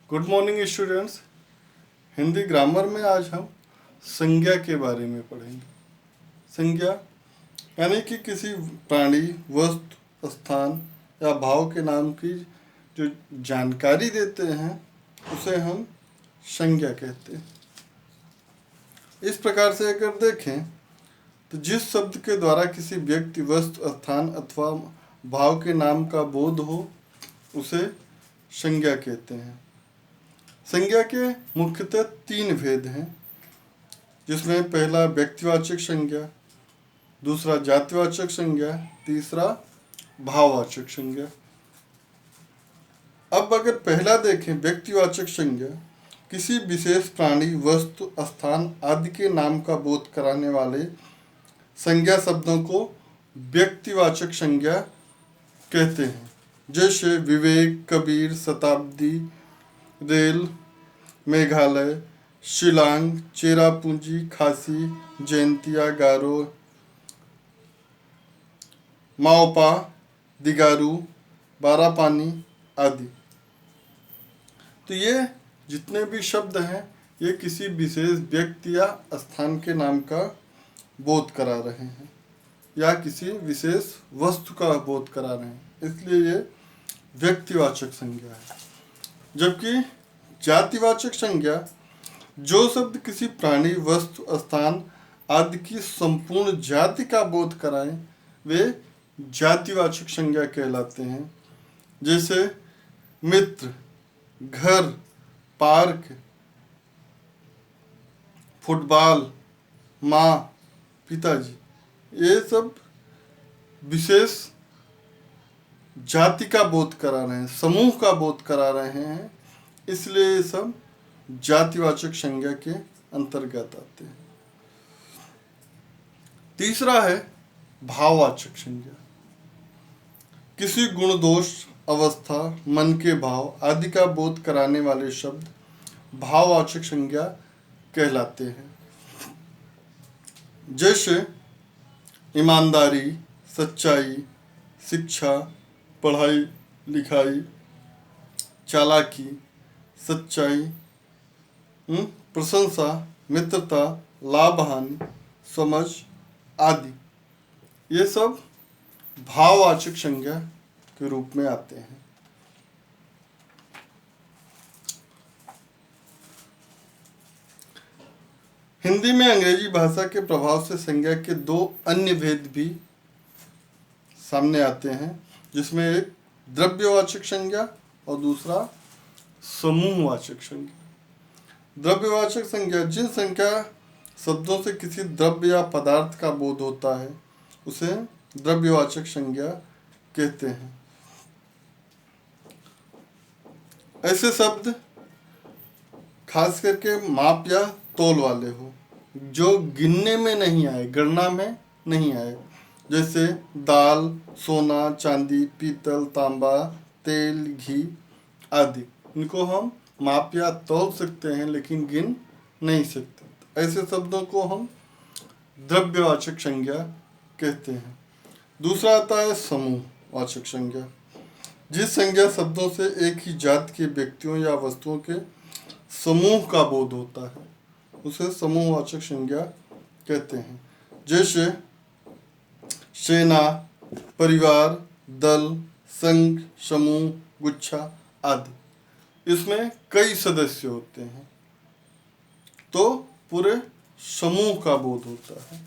Good morning students. Hindi grammar में आज हम संज्ञा के बारे में पढ़ेंगे। संज्ञा यानी कि किसी प्राणी, वस्तु, स्थान या भाव के नाम की जो जानकारी देते हैं उसे हम संज्ञा कहते हैं। इस प्रकार से अगर देखें तो जिस शब्द के द्वारा किसी व्यक्ति, वस्तु, स्थान अथवा भाव के नाम का बोध हो उसे संज्ञा कहते हैं। संज्ञा के मुख्यतः 3 भेद हैं, जिसमें पहला व्यक्तिवाचक संज्ञा, दूसरा जातिवाचक संज्ञा, तीसरा भाववाचक संज्ञा। अब अगर पहला देखें, व्यक्तिवाचक संज्ञा किसी विशेष प्राणी, वस्तु, स्थान आदि के नाम का बोध कराने वाले संज्ञा शब्दों को व्यक्तिवाचक संज्ञा कहते हैं। जैसे विवेक, कबीर, शताब्दी, रेल, मेघालय, शिलांग, चेरापूंजी, खासी, जयंतिया, गारो, माओपा, दिगारू, बारापानी आदि। तो ये जितने भी शब्द हैं ये किसी विशेष व्यक्ति या स्थान के नाम का बोध करा रहे हैं या किसी विशेष वस्तु का बोध करा रहे हैं, इसलिए ये व्यक्तिवाचक संज्ञा है। जबकि जातिवाचक संज्ञा जो शब्द किसी प्राणी, वस्तु, स्थान आदि की संपूर्ण जाति का बोध कराएं वे जातिवाचक संज्ञा कहलाते हैं। जैसे मित्र, घर, पार्क, फुटबॉल, माँ, पिताजी, ये सब विशेष जाति का बोध करा रहे हैं, समूह का बोध करा रहे हैं, इसलिए ये सब जातिवाचक संज्ञा के अंतर्गत आते हैं। तीसरा है भाववाचक संज्ञा। किसी गुण, दोष, अवस्था, मन के भाव आदि का बोध कराने वाले शब्द भाववाचक संज्ञा कहलाते हैं। जैसे ईमानदारी, सच्चाई, शिक्षा, पढ़ाई लिखाई, चालाकी, सच्चाई, प्रशंसा, मित्रता, लाभ हानि, समझ आदि, ये सब भाववाचक संज्ञा के रूप में आते हैं। हिंदी में अंग्रेजी भाषा के प्रभाव से संज्ञा के 2 अन्य भेद भी सामने आते हैं, जिसमें एक द्रव्यवाचक संज्ञा और दूसरा समूहवाचक संज्ञा। द्रव्यवाचक संज्ञा जिन संख्या शब्दों से किसी द्रव्य या पदार्थ का बोध होता है उसे द्रव्यवाचक संज्ञा कहते हैं। ऐसे शब्द खास करके माप या तोल वाले हो, जो गिनने में नहीं आए, गणना में नहीं आए, जैसे दाल, सोना, चांदी, पीतल, तांबा, तेल, घी आदि। इनको हम माप या तोल सकते हैं लेकिन गिन नहीं सकते। ऐसे शब्दों को हम द्रव्यवाचक संज्ञा कहते हैं। दूसरा आता है समूहवाचक संज्ञा। जिस संज्ञा शब्दों से एक ही जाति के व्यक्तियों या वस्तुओं के समूह का बोध होता है उसे समूहवाचक संज्ञा कहते हैं। जैसे सेना, परिवार, दल, संघ, समूह, गुच्छा आदि। इसमें कई सदस्य होते हैं तो पूरे समूह का बोध होता है।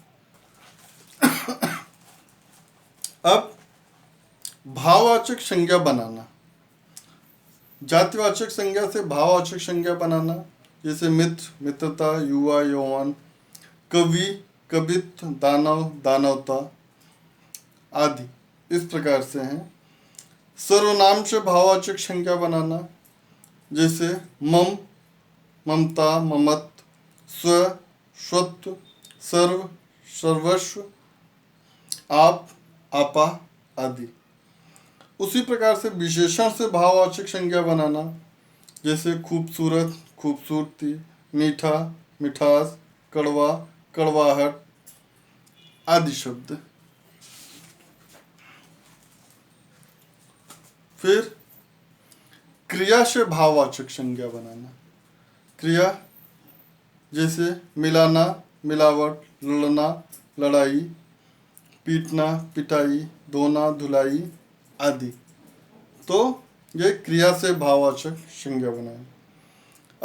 अब भाववाचक संज्ञा बनाना, जातिवाचक संज्ञा से भाववाचक संज्ञा बनाना, जैसे मित्र, मित्रता, युवा, यौवन, कवि, कवित्व, दानव, दानवता आदि इस प्रकार से हैं। सर्वनाम से भाववाचक संज्ञा बनाना, जैसे मम, ममता, ममत्व, स्व, स्वत्व, सर्व, सर्वस्व, आप, आपा आदि। उसी प्रकार से विशेषण से भाववाचक संज्ञा बनाना, जैसे खूबसूरत, खूबसूरती, मीठा, मिठास, कड़वा, कड़वाहट आदि शब्द। फिर क्रिया से भाववाचक संज्ञा बनाना। क्रिया जैसे मिलाना, मिलावट, लड़ना, लड़ाई, पीटना, पिटाई, धोना, धुलाई आदि। तो ये क्रिया से भाववाचक संज्ञा बनाना।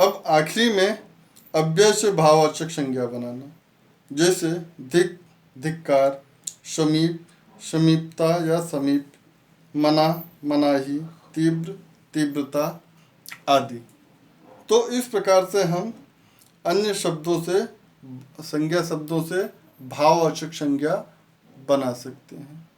अब आखिरी में अव्यय से भाववाचक संज्ञा बनाना, जैसे धिक, धिक्कार, समीप, समीपता या समीप, मना, मनाही, तीव्र, तीव्रता आदि। तो इस प्रकार से हम अन्य शब्दों से, संज्ञा शब्दों से भाववाचक संज्ञा बना सकते हैं।